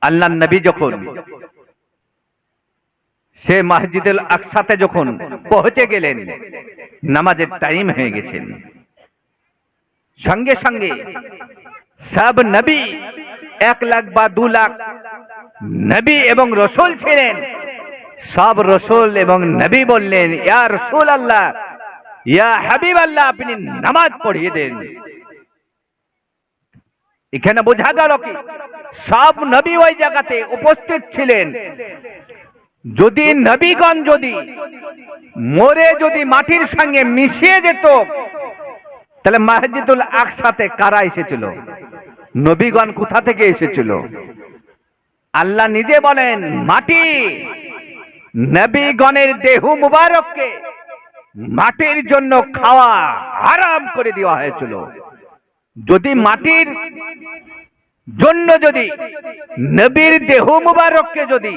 আল্লাহর নবী যখন সে মসজিদুল আকসাতে যখন পৌঁছে গেলেন, নামাজের টাইম হয়ে গেছেন। সঙ্গে সঙ্গে সব নবী 1 লাখ বা 2 লাখ নবী এবং রসুল ছিলেন, সব রসুল এবং নবী বললেন, ইয়া রাসূলুল্লাহ, ইয়া হাবিবাল্লাহ, আপনি নামাজ পড়িয়ে দেন। এখানে বোঝা গেল কি সব নবী ওই জায়গাতে উপস্থিত ছিলেন। যদি নবীগণ যদি মরে যদি মাটির সঙ্গে মিশিয়ে যেত, তাহলে মসজিদুল আকসাতে কারা এসেছিল? নবীগণ কোথা থেকে এসেছিল? আল্লাহ নিজে বলেন, মাটি নবীগণের দেহ মুবারককে মাটির জন্য খাওয়া হারাম করে দেওয়া হয়েছিল। যদি মাটির জন্য যদি নবীর দেহ মুবারককে যদি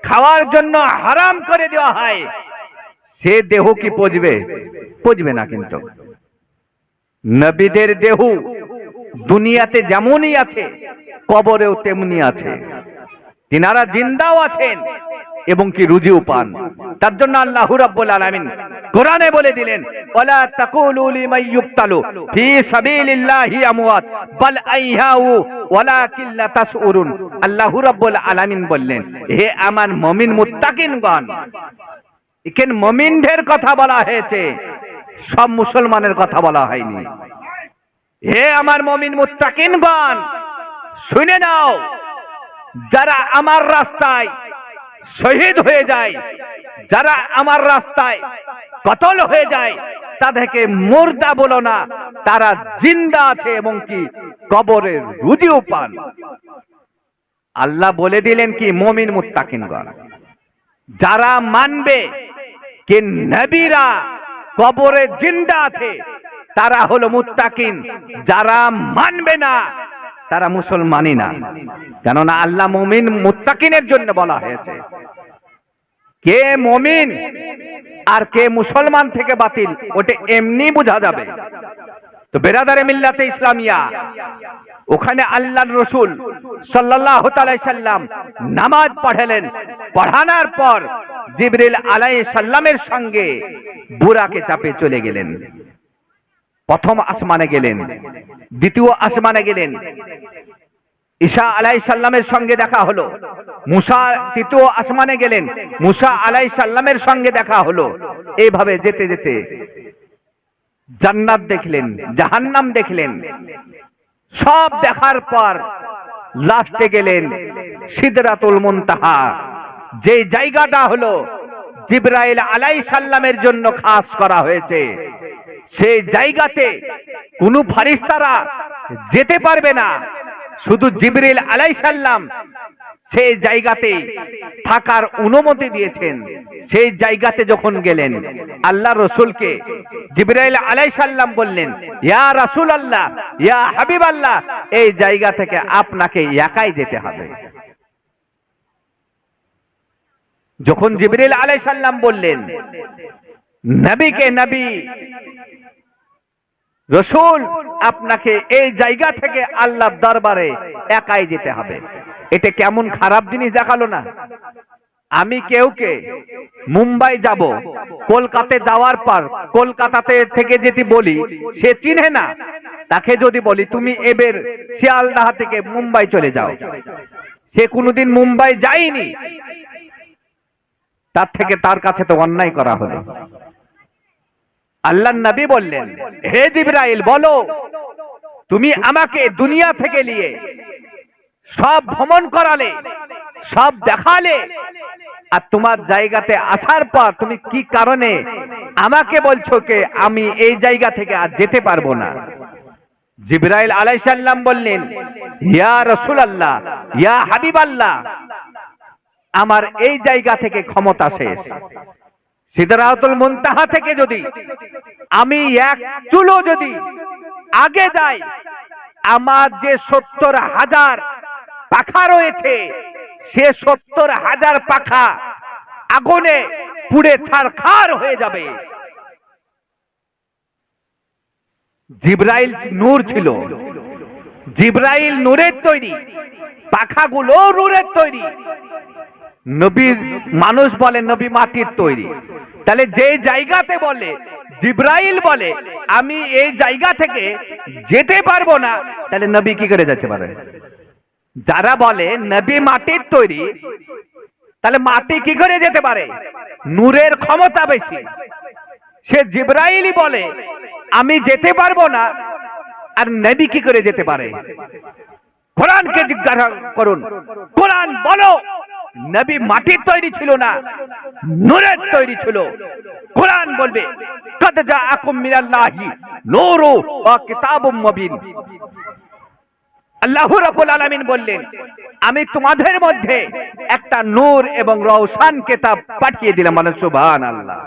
খাওয়ার জন্য হারাম করে দেওয়া হয়, সে দেহ কি পচবে? পচবে না। কিন্তু নবীদের দেহ দুনিয়াতে যেমনই আছে, কবরেও তেমনি আছে। তিনারা জিন্দাও আছেন এবং কি রুজিও পান। তার জন্য আল্লাহ রাব্বুল আলামিন কোরআনে বলে দিলেন, ওয়ালা তাকুলু লিমান ইউক্তালু ফি সাবিলিল্লাহি আমওয়াত বাল আইহাউ ওয়ালাকিন লা তাশউরুন। আল্লাহ রাব্বুল আলামিন বললেন, হে আমার মুমিন মুত্তাকিনগণ, এখানে মুমিনদের কথা বলা হয়েছে, সব মুসলমানের কথা বলা হয়নি। হে আমার মুমিন মুত্তাকিনগণ, শুনে নাও, যারা আমার রাস্তায় শহীদ হয়ে যায়, যারা আমার রাস্তায় কতল হয়ে যায়, তাদেরকে মুর্দা বলো না, তারা জিন্দা আছে এবং কি কবরের রুজিও পান। আল্লাহ বলে দিলেন কি মুমিন মুত্তাকিনগণ, যারা মানবে কি নবীরা কবরে জিন্দা আছে, তারা হলো মুত্তাকিন। যারা মানবে না, তারা মুসলমানই না। কেননা আল্লাহ মুমিন মুত্তাকিনের জন্য বলা হয়েছে। কে মুমিন আর কে মুসলমান থেকে বাতিল, ওটা এমনি বোঝা যাবে। তো বেরাদারে মিল্লাতে ইসলামিয়া, ওখানে আল্লাহর রাসূল সাল্লাল্লাহু আলাইহি সাল্লাম নামাজ পড়ালেন। পড়ানোর পর জিবরিল আলাইহিস সালামের সঙ্গে বুরাকে চাপে চলে গেলেন। প্রথম আসমানে গেলেন, দ্বিতীয় আসমানে গেলেন। ঈসা আলাইহিস সালামের সঙ্গে দেখা হলো। মুসা তৃতীয় আসমানে গেলেন, মুসা আলাইহিস সালামের সঙ্গে দেখা হলো। এইভাবে যেতে যেতে জান্নাত দেখলেন, জাহান্নাম দেখলেন। সব দেখার পর লাস্টে গেলেন সিদরাতুল মুনতাহা, যে জায়গাটা হলো জিবরাইল আলাইহিস সালামের জন্য খাস করা হয়েছে। সেই জায়গাতে কোনো ফেরেশতারা যেতে পারবে না, শুধু জিবরিল আলাইহিস সালাম সেই জায়গাতে থাকার অনুমতি দিয়েছেন। সেই জায়গাতে যখন গেলেন, আল্লাহ রাসূলকে জিবরাইল আলাইহিস সালাম বললেন, ইয়া রাসূলুল্লাহ, ইয়া হাবিবাল্লাহ, এই জায়গা থেকে আপনাকে একাই যেতে হবে। যখন জিবরাইল আলাইহিস সালাম বললেন, নবীকে নবী রাসূল, আপনাকে এই জায়গা থেকে আল্লাহর দরবারে একাই যেতে হবে। এটা কেমন খারাপ জিনিস দেখালো না? আমি কেউকে মুম্বাই যাব, কলকাতাতে যাওয়ার পর কলকাতাতে থেকে যেতে বলি, সে চিনে না। তাকে যদি বলি তুমি এবার শিয়ালদাহ থেকে মুম্বাই চলে যাও, সে কোনোদিন মুম্বাই যায়নি, তার থেকে তার কাছে তো অন্যায় করা হলো। আল্লাহর নবী বললেন, হে জিবরাইল, বলো তুমি আমাকে দুনিয়া থেকে নিয়ে সব ভ্রমণ করালে, সব দেখালে, আর তোমার জায়গাতে আসার পর তুমি কি কারণে আমাকে বলছো কে আমি এই জায়গা থেকে আর যেতে পারবো না? জিবরাইল আলাইহিস সালাম বললেন, ইয়া রাসূলুল্লাহ, ইয়া হাবিবাল্লাহ, আমার এই জায়গা থেকে ক্ষমতা শেষ। সিদরাতুল মুনতাহা থেকে যদি আমি এক চুলো যদি আগে যাই, আমার যে 70,000 পাখা রয়েছে, সে 70,000 পাখা আগুনে পুড়ে ছারখার হয়ে যাবে। জিবরাইল নূর ছিল, জিবরাইল নূরের তৈরি, পাখাগুলো নূরের তৈরি। নবী মানুষ বলে নবী মাটির তৈরি। তাহলে যে জায়গাতে বলে জিব্রাইল বলে আমি এই জায়গা থেকে যেতে পারবো না, তাহলে নবী কি করে যেতে পারে? যারা বলে নবী মাটির তৈরি, তাহলে মাটি কি করে যেতে পারে? নূরের ক্ষমতা বেশি। সে জিব্রাইলই বলে আমি যেতে পারবো না, আর নবী কি করে যেতে পারে? কোরআনকে জিজ্ঞাসা করুন, কোরআন বলো নবী মাটির তৈরি ছিল না, নূরের তৈরি ছিল। কোরআন বলবে কদ জাআকুম মিনাল্লাহি নূরু ওয়া কিতাবুম মুবিন। আল্লাহ রাব্বুল আলামিন বললেন আমি তোমাদের মধ্যে একটা নূর এবং রওশন কিতাব পাঠিয়ে দিলাম। মানে সুবহানাল্লাহ।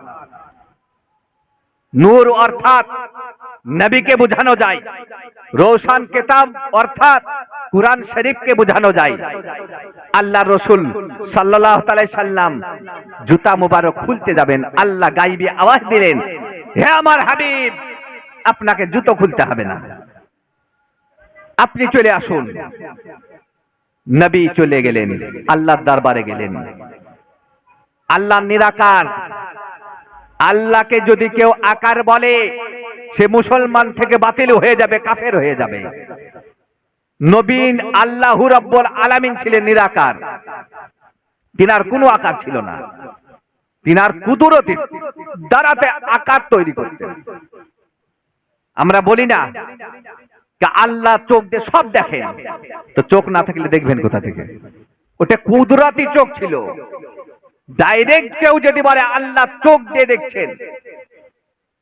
নূর অর্থাৎ নবীকে বোঝানো যায়, রওশন কিতাব অর্থাৎ কুরআন শরীফকে বোঝানো যায়। আল্লাহ রাসূল সাল্লাল্লাহু আলাইহি সাল্লাম জুতা মুবারক খুলতে যাবেন, আল্লাহ গায়বী আওয়াজ দিলেন হে আমার হাবিব আপনাকে জুতো খুলতে হবে না, আপনি চলে আসুন। নবী চলে গেলেন, আল্লাহর দরবারে গেলেন। আল্লাহ নিরাকার। আল্লাহকে যদি কেউ আকার বলে সে মুসলমান থেকে বাতিল হয়ে যাবে, কাফের হয়ে যাবে। নবীন আল্লাহ রাব্বুল আলামিন ছিলেন নিরাকার, তিনার কোনো আকার ছিল না, তিনার কুদরতি দ্বারাতে আকার তৈরি করতেন। আমরা বলি না আল্লাহ চোখ দিয়ে সব দেখেন, তো চোখ না থাকলে দেখবেন কোথা থেকে? ওটা কুদরতি চোখ ছিল। ডাইরেক্ট কেউ যদি বলে আল্লাহ চোখ দিয়ে দেখছেন,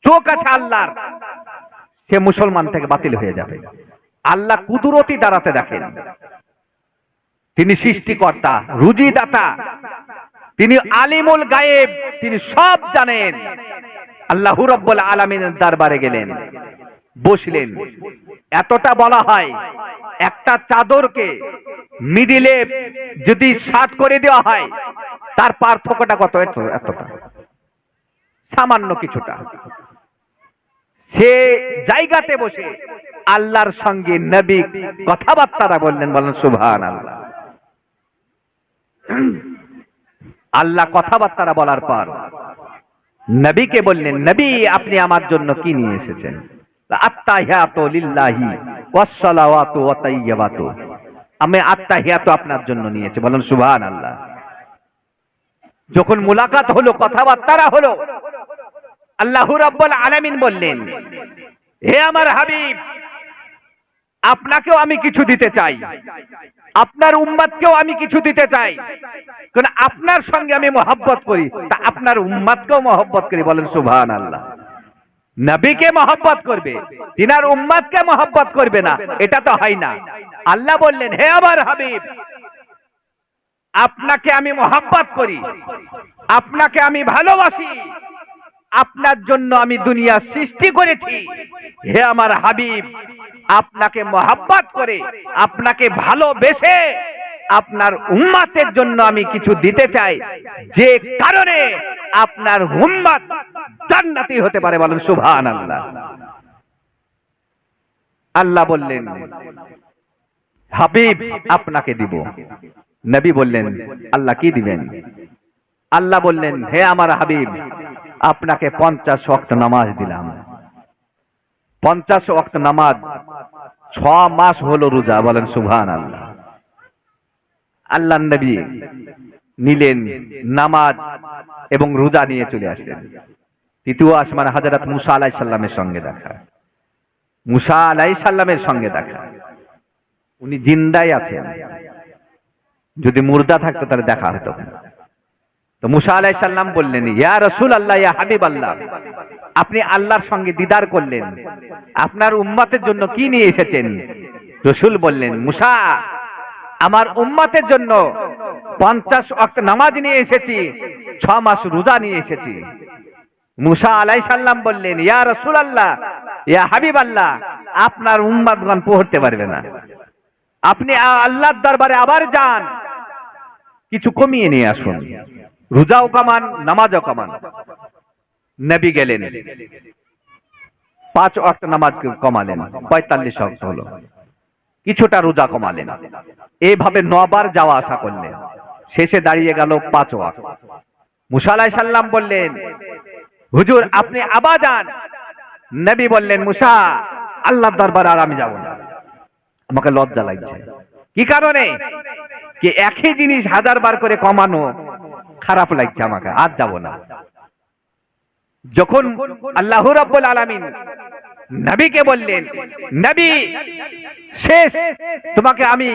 চোখ আছে আল্লাহর, সে মুসলমান থেকে বাতিল হয়ে যাবে। আল্লাহ কুদরতি দ্বারাতে দেখেন। তিনি সৃষ্টিকর্তা, রুজিদাতা, তিনি আলিমুল গায়েব, তিনি সব জানেন। আল্লাহ রাব্বুল আলামিনের দরবারে গেলেন, বসলেন। এতটা বলা হয় একটা চাদরকে মিডিলে যদি 7 করে দেওয়া হয় তার পার্থক্যটা কত? এতটা, সামান্য কিছুটা। সে জায়গাতে বসে আল্লাহর সঙ্গে নবী কথাবার্তা বললেন। বলেন সুবহানাল্লাহ। আল্লাহ কথাবার্তা বলার পর নবীকে বললেন নবী আপনি আমার জন্য কি নিয়ে এসেছেন? আত্তাহিয়াতু লিল্লাহি ওয়াস সালাওয়াতু ওয়া তাইয়্যিবাতু। আমি আত্তাহিয়াতু আপনার জন্য নিয়েছি। বলেন সুবহানাল্লাহ। যখন মুলাকাত হলো, কথাবার্তা হলো, আল্লাহ রাব্বুল আলামিন বললেন হে আমার হাবিব আপনাকেও আমি কিছু দিতে চাই, আপনার উম্মতকেও আমি কিছু দিতে চাই, কারণ আপনার সঙ্গে আমি মহব্বত করি, তা আপনার উম্মতকেও মহব্বত করি। বলেন সুবহানাল্লাহ। নবীকে মহব্বত করবে, তিনার উম্মতকে মহব্বত করবে না, এটা তো হয় না। আল্লাহ বললেন হে আমার হাবিব আপনাকে আমি মহব্বত করি, আপনাকে আমি ভালোবাসি, আপনার জন্য আমি দুনিয়া সৃষ্টি করেছি। হে আমার হাবিব আপনাকে মহব্বত করে, আপনাকে ভালোবেসে আপনার উম্মতের জন্য আমি কিছু দিতে চাই, যে কারণে আপনার উম্মত জান্নাতি হতে পারে। বলেন সুবহানাল্লাহ। আল্লাহ বললেন হাবিব আপনাকে দিব। নবী বললেন আল্লাহ কি দিবেন? আল্লাহ বললেন হে আমার হাবিব আপনাকে 50 ওয়াক্ত নামাজ দিলাম। 50 ওয়াক্ত নামাজ 6 মাস হলো রোজা। বলেন সুবহানাল্লাহ। আল্লাহর নবী নিলেন নামাজ এবং রোজা নিয়ে চলে আসলেন। তৃতীয় আসমানে হযরত মুসা আলাইহিস সালামের সঙ্গে দেখা। মুসা আলাইহিস সালামের সঙ্গে দেখা। উনি জিন্দাই আছেন, যদি মুর্দা থাকতো তাহলে দেখা হতো। তো মুসা আলাইহিস সালাম বললেন ইয়া রাসূলুল্লাহ ইয়া হাবিবাল্লাহ আপনি আল্লাহর সঙ্গে দিদার করলেন, আপনার উম্মতের জন্য কি নিয়ে এসেছেন? রাসূল বললেন মুসা আমার উম্মতের জন্য 50 ওয়াক্ত নামাজ নিয়ে এসেছি, 6 মাস রোজা নিয়ে এসেছি। মুসা আলাইহিস সালাম বললেন ইয়া রাসূলুল্লাহ ইয়া হাবিবাল্লাহ আপনার উম্মতগণ পড়তে পারবে না, আপনি আল্লাহর দরবারে আবার যান, কিছু কমিয়ে নিয়ে আসুন, রোজাও কমান নামাজও কমান। নবী গেলেন 5 ওয়াক্ত নামাজ কমালেন, 45 ওয়াক্ত হলো। কিছুটা রোজা কমালেন, এইভাবে 9 বার যাওয়া আসা করলেন, শেষে দাঁড়িয়ে গেল 5 ওয়াক্ত। মুসা আলাইহিস সালাম বললেন, হুজুর আপনি আবার যান। নবী বললেন, মুসা আল্লাহর দরবারে আর আমি যাব না, আমাকে লজ্জা লাগছে। কি কারণে? কি একই জিনিস 1000 বার করে কমানো খারাপ লাগছে, আমাকে আর যাব না। যখন আল্লাহ রাব্বুল আলামিন নবীকে বললেন, নবী শেষ, তোমাকে আমি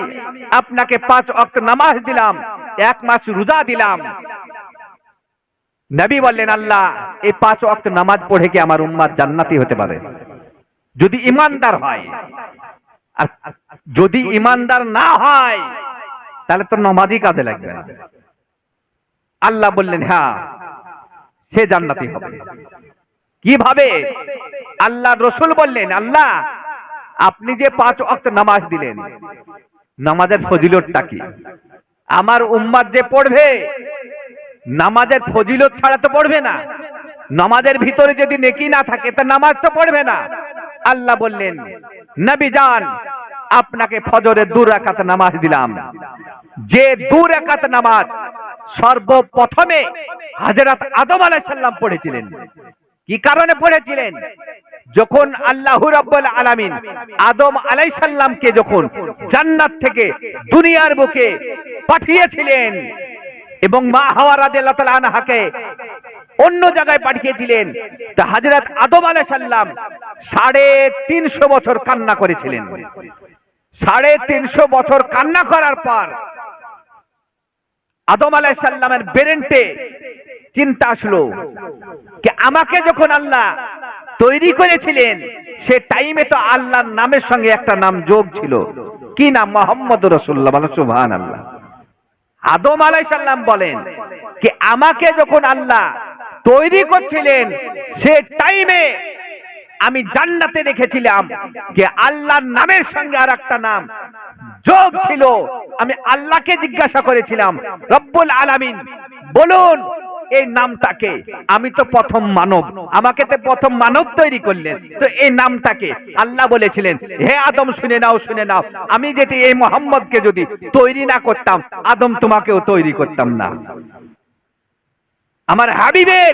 আপনাকে 5 ওয়াক্ত নামাজ দিলাম, 1 মাস রোজা দিলাম। নবী বললেন, আল্লাহ এই 5 ওয়াক্ত নামাজ পড়ে কি আমার উম্মত জান্নাতি হতে পারে? যদি ঈমানদার হয়। আর যদি ঈমানদার না হয় তাহলে তো নামাজই কাজে লাগবে না। আল্লাহ বললেন, হ্যাঁ সে জান্নাতি হবে। কিভাবে? আল্লাহ রসুল বললেন, আল্লাহ আপনি যে 5 ওয়াক্ত নামাজ দিলেন, নামাজের ফজিলতটা কি? আমার উম্মত যে পড়বে, নামাজের ফজিলত ছাড়া তো পড়বে না। নামাজের ভিতরে যদি নেকি না থাকে তা নামাজ তো পড়বে না। আল্লাহ বললেন, নবী যান, আপনাকে ফজরের 2 রাকাত নামাজ দিলাম। যে 2 রাকাত নামাজ সর্বপ্রথমে হযরত আদম আলাইহিস সালাম পড়েছিলেন। কি কারণে পড়েছিলেন? যখন আল্লাহ রাব্বুল আলামিন আদম আলাইহিস সালামকে যখন জান্নাত থেকে দুনিয়ার বুকে পাঠিয়েছিলেন এবং মা হাওয়া রাদিয়াল্লাহু তাআলা আনহাকে অন্য জায়গায় পাঠিয়েছিলেন, তা হযরত আদম আলাইহিস সালাম 350 বছর কান্না করেছিলেন। 350 বছর কান্না করার পর আদম আলাইহিস সালামের ব্রেনটে চিন্তা আসলো যে আমাকে যখন আল্লাহ তৈরি করেছিলেন সে টাইমে তো আল্লাহর নামের সঙ্গে একটা নাম যোগ ছিল। কি নাম? মুহাম্মদুর রাসূলুল্লাহ। বলো সুবহানাল্লাহ। আদম আলাইহিস সালাম বলেন যে আমাকে যখন আল্লাহ তৈরি করছিলেন সে টাইমে আমি জান্নাতে দেখেছিলাম যে আল্লাহর নামের সঙ্গে আর একটা নাম যোগ ছিল। আমি আল্লাহকে জিজ্ঞাসা করেছিলাম, রব্বুল আলামিন বলুন এই নামটাকে। আমি তো প্রথম মানব, আমাকে তো প্রথম মানব তৈরি করলেন, তো এই নামটাকে আল্লাহ বলেছিলেন, হে আদম শুনে নাও, শুনে নাও, আমি যদি এই মুহাম্মদকে যদি তৈরি না করতাম, আদম তোমাকেও তৈরি করতাম না। আমার হাবিবের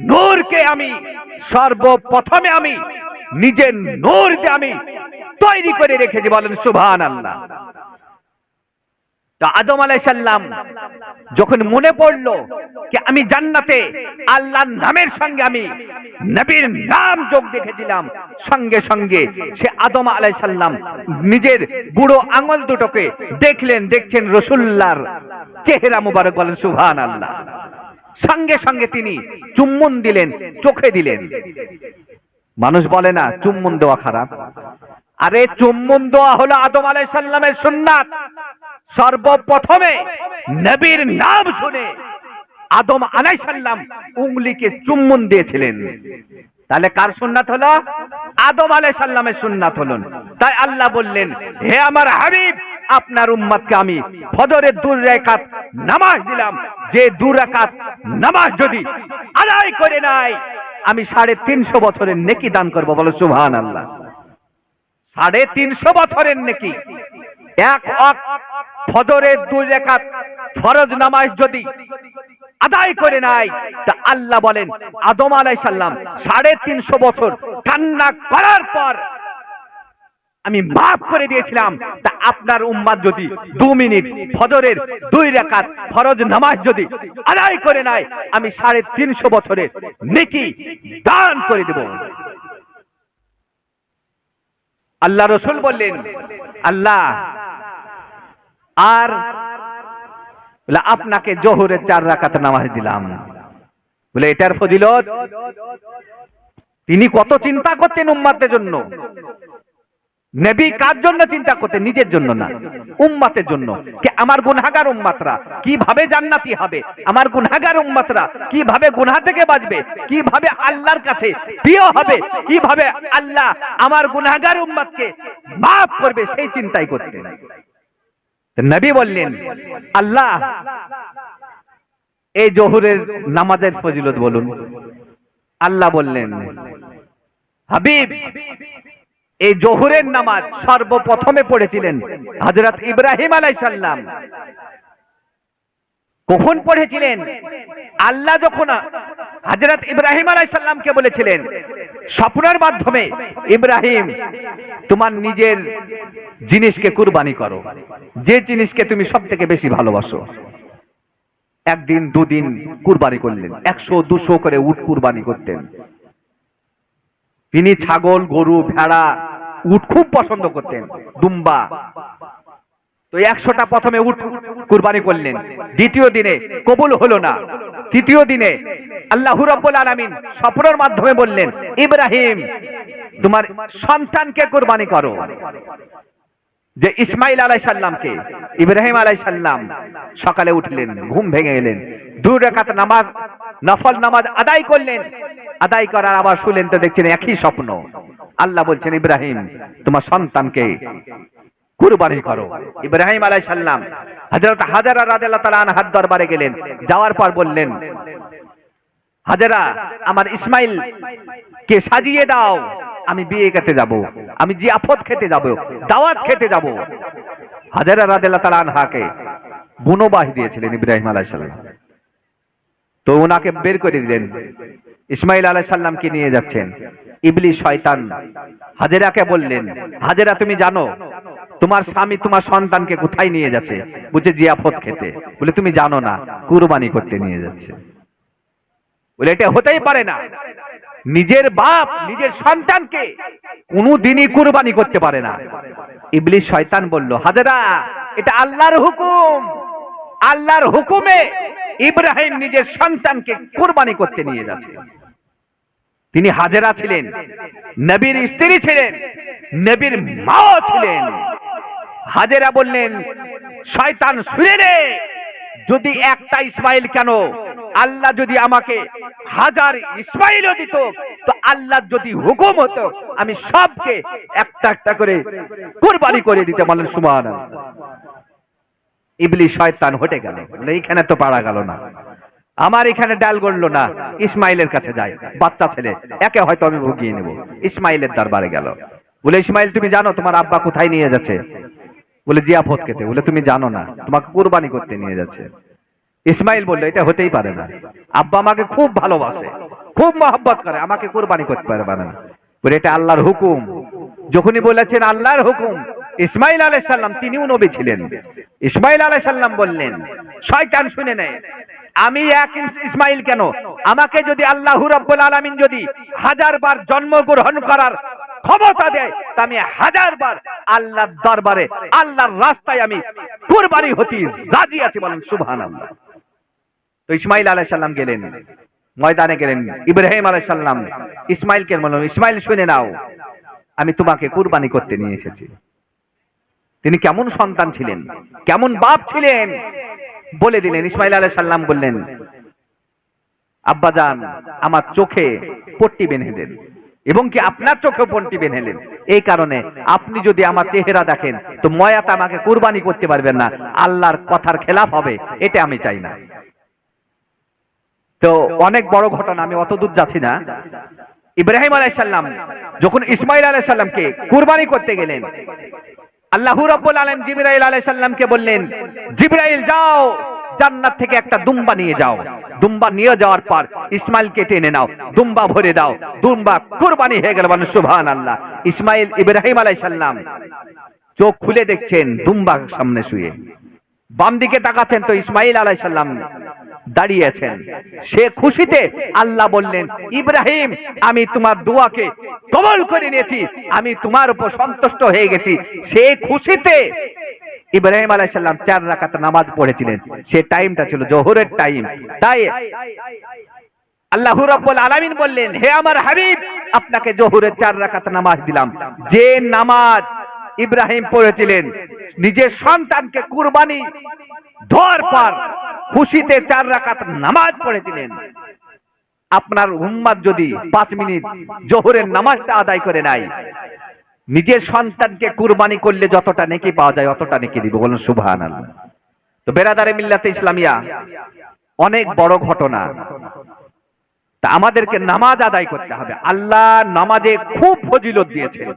নূরকে আমি সর্বপ্রথমে আমি নিজের নূর দিয়ে আমি তৈরি করে রেখেছি। বলেন সুবহানাল্লাহ। তো আদম আলাইহিস সালাম যখন মনে পড়লো যে আমি জান্নাতে আল্লাহর নামের সঙ্গে আমি নবীর নাম যোগ দেখেছিলাম, সঙ্গে সঙ্গে সে আদম আলাইহিস সালাম নিজের বুড়ো আঙ্গুল দুটোকে দেখছেন রাসূলুল্লাহর চেহারা মুবারক। বলেন সুবহানাল্লাহ। সঙ্গে সঙ্গে তিনি চুম্বন দিলেন, চোখে দিলেন। মানুষ বলে না চুম্বন দেওয়া খারাপ। আরে চুম্বন দেওয়া হলো আদম আলাইহিস সালামের সুন্নাত। সর্বপ্রথমে নবীর নাম শুনে আদম আলাইহিস সালাম উঙ্গলিকে চুম্বন দিয়েছিলেন। তাহলে কার সুন্নাত হলো? আদম আলাইহিস সালামের সুন্নাত হলো। তাই আল্লাহ বললেন, হে আমার হাবিব, আপনার উম্মতকে আমি ফজরের 2 রাকাত নামাজ দিলাম। যে 2 রাকাত নামাজ যদি আদায় করে নাই, আমি 350 বছরের নেকি দান করব। বলো সুবহানাল্লাহ। 350 বছরের নেকি। 1 ওয়াক্ত ফজরের 2 রাকাত ফরজ নামাজ যদি আদায় করে নাই, তা আল্লাহ বলেন আদম আলাইহিস সালাম 350 বছর কান্না করার পর আমি মাফ করে দিয়েছিলাম। তা আপনার উম্মত যদি 2 মিনিট ফজরের 2 রাকাত ফরজ নামাজ যদি আদায় করে নাই, আমি 350 বছরের নেকি দান করে দেব। আল্লাহ রাসূল বললেন, আল্লাহ আর বলে আপনাকে জোহরের 4 রাকাত নামাজ দিলাম। বলে এটার ফজিলত। তিনি কত চিন্তা করতেন উম্মতের জন্য। নবী কার জন্য চিন্তা করতেন? নিজের জন্য না, উম্মতের জন্য। যে আমার গুনাহগার উম্মতরা কিভাবে জান্নাতি হবে, আমার গুনাহগার উম্মতরা কিভাবে গুনাহ থেকে বাঁচবে, কিভাবে আল্লাহর কাছে প্রিয় হবে, কিভাবে আল্লাহ আমার গুনাহগার উম্মতকে মাফ করবে, সেই চিন্তাই করতেন। নবী বললেন, আল্লাহ এই জোহরের নামাজের ফজিলত বলুন। আল্লাহ বললেন, হাবিব এই জোহরের নামাজ সর্বপ্রথমে পড়েছিলেন হযরত ইব্রাহিম আলাইহিস সালাম। কখন পড়েছিলেন? আল্লাহ যখন হযরত ইব্রাহিম আলাইহিস সালামকে বলেছিলেন স্বপ্নের মাধ্যমে, ইব্রাহিম তোমার নিজের জিনিসকে কুরবানি করো, যে জিনিসকে তুমি সবথেকে বেশি ভালোবাসো। একদিন দুদিন কুরবানি করলেন, 100-200 করে উট কুরবানি করতেন। তিনি ছাগল, গরু, ভেড়া, উট খুব পছন্দ করতেন, দুম্বা। তো 100টা প্রথমে উট কুরবানি করলেন। দ্বিতীয় দিনে কবুল হলো না। তৃতীয় দিনে আল্লাহ রাব্বুল আলামিন স্বপ্নের মাধ্যমে বললেন, ইব্রাহিম তোমার সন্তানকে কুরবানি করো, যে ইসমাইল আলাইহিস সালামকে। ইব্রাহিম আলাইহিস সালাম সকালে উঠলেন, ঘুম ভেঙে গেলেন, 2 রাকাত নামাজ, নফল নামাজ আদায় করলেন। আদায় করার আবার শুনলেন তো দেখছেন একই স্বপ্ন। আল্লাহ বলছেন, ইব্রাহিম তোমার সন্তানকে কুরবানি করো। ইব্রাহিম আলাইহিস সালাম হযরত হাজারা রাদিয়াল্লাহু তাআলা আনহার দরবারে গেলেন। যাওয়ার পর বললেন, হাজারা আমার ইসমাইল কে সাজিয়ে দাও, আমি বিয়ে খেতে যাব, আমি জিয়াফত খেতে যাব, দাওয়াত খেতে যাব। হাজারা রাদিয়াল্লাহু তাআলা আনহাকে বনবাস দিয়েছিলেন ইব্রাহিম আলাইহিস সালাম। তো ওনাকে বের করে দিলেন, ইসমাইল আলাইহিস সালামকে নিয়ে যাচ্ছেন। ইবলিস শয়তান হাজেরাকে বললেন, হাজেরা তুমি জানো তোমার স্বামী তোমার সন্তানকে কোথায় নিয়ে যাচ্ছে? বুঝে জিয়াফত খেতে। বলে তুমি জানো না, কুরবানি করতে নিয়ে যাচ্ছে। বলে এটা হতেই পারে না, নিজের বাপ নিজের সন্তানকে কোনদিনই কুরবানি করতে পারে না। ইবলিস শয়তান বলল, হাজেরা এটা আল্লাহর হুকুম, আল্লাহর হুকুমে ইব্রাহিম নিজের সন্তানকে কুরবানি করতে নিয়ে যাচ্ছে। তিনি হাজেরা ছিলেন, নবীর স্ত্রী ছিলেন, নবীর মাও ছিলেন। হাজেরা বললেন, শয়তান শুনে নে, যদি একটা ইসমাইল কেন, আল্লাহ যদি আমাকে 1000 ইসমাইলও দিত, তো আল্লাহর যদি হুকুম হতো আমি সবকে একটা একটা করে কুরবানি করে দিতে। বলেন সুবহানাল্লাহ। ইবলিস শয়তান হটে গেল, বলে এইখানে তো পারা গেল না, আমার এখানে ডাল গড়লো না, ইসমাইলের কাছে যাই, বাচ্চা ছেলে, একে হয়তো আমি ভুগিয়ে নেব। ইসমাইলের দরবারে গেল। বলে ইসমাইল তুমি জানো তোমার আব্বা কোথায় নিয়ে যাচ্ছে? বলে জিয়াফত খেতে। বলে তুমি জানো না, তোমাকে কুরবানি করতে নিয়ে যাচ্ছে। ইসমাইল বলল, এটা হতেই পারে না, আব্বা আমাকে খুব ভালোবাসে, খুব মহব্বত করে, আমাকে কুরবানি করতে পারবে না। বলে এটা আল্লাহর হুকুম। যখনই বলেছেন আল্লাহর হুকুম, ইসমাইল আলাইহিস সালাম তিনিও নবী ছিলেন। ইসমাইল আলাইহিস সালাম বললেন, শয়তান শুনে নেয়, আমি এক ইসমাইল কেন, আমাকে যদি আল্লাহ রাব্বুল আলামিন যদি 1000 বার জন্মগ্রহণ করার ক্ষমতা দেয়, তা আমি 1000 বার আল্লাহর দরবারে আল্লাহর রাস্তায় আমি কুরবানি হতে রাজি আছি। বলেন সুবহানাল্লাহ। তো ইসমাইল আলাইহিস সালাম গেলেন, ময়দানে গেলেন। ইব্রাহিম আলাইহিস সালাম ইসমাইলকে বললেন, ইসমাইল শুনে নাও, আমি তোমাকে কুরবানি করতে নিয়ে এসেছি। তিনি কেমন সন্তান ছিলেন, কেমন বাপ ছিলেন বলে দিলেন। ইসমাইল আলাইহিস সালাম বললেন, আব্বাজান আমার চোখে পট্টি বেঁধে দেন, এবং কি আপনার চোখে পট্টি বেঁধেলেন, এই কারণে আপনি যদি আমার চেহারা দেখেন তো ময়াতে আমাকে কুরবানি করতে পারবেন না, আল্লাহর কথার খেলাফ হবে, এটা আমি চাই না। তো অনেক বড় ঘটনা, আমি অত দূর যাচ্ছি না। ইব্রাহিম আলাইহিস সালাম যখন ইসমাইল আলাইহিস সালামকে কুরবানি করতে গেলেন, আল্লাহ রাব্বুল আলামিন জিবরাইল আলাইহিস সালামকে বললেন, জিবরাইল যাও জান্নাত থেকে একটা দুম্বা নিয়ে যাও। দুম্বা নিয়ে যাওয়ার পর ইসমাইলকে টেনে নাও, দুম্বা ভরে দাও, দুম্বা কুরবানি হয়ে গেল। বলেন সুবহানাল্লাহ। ইসমাইল ইব্রাহিম আলাইহিস সালাম চোখ খুলে দেখছেন দুম্বা সামনে শুয়ে, বাম দিকে তাকাচ্ছেন তো ইসমাইল আলাইহিস সালাম দাঁড়িয়ে আছেন। সে খুশিতে আল্লাহ বললেন, ইব্রাহিম আমি তোমার দোয়াকে কবুল করে নিয়েছি, আমি তোমার উপর সন্তুষ্ট হয়ে গেছি। সে খুশিতে ইব্রাহিম আলাইহিস সালাম 4 রাকাত নামাজ পড়েছিলেন। সে টাইমটা ছিল জোহরের টাইম। তাই আল্লাহ রাব্বুল আলামিন বললেন, হে আমার হাবিব, আপনাকে জোহরের 4 রাকাত নামাজ দিলাম। যে নামাজ ইব্রাহিম পড়েছিলেন, নিজের সন্তানকে কুরবানি দেওয়ার পর খুশিতে 4 রাকাত নামাজ পড়েছিলেন। আপনার উম্মত যদি 5 মিনিট জোহরের নামাজটা আদায় করে নাই, নিজের সন্তানকে কুরবানি করলে যতটা নেকি পাওয়া যায় অতটা নেকি দিব। বলুন সুবহানাল্লাহ। তো বেরাদারে মিল্লাতে ইসলামিয়া অনেক বড় ঘটনা। তা আমাদেরকে নামাজ আদায় করতে হবে। আল্লাহ নামাজে খুব ফজিলত দিয়েছেন।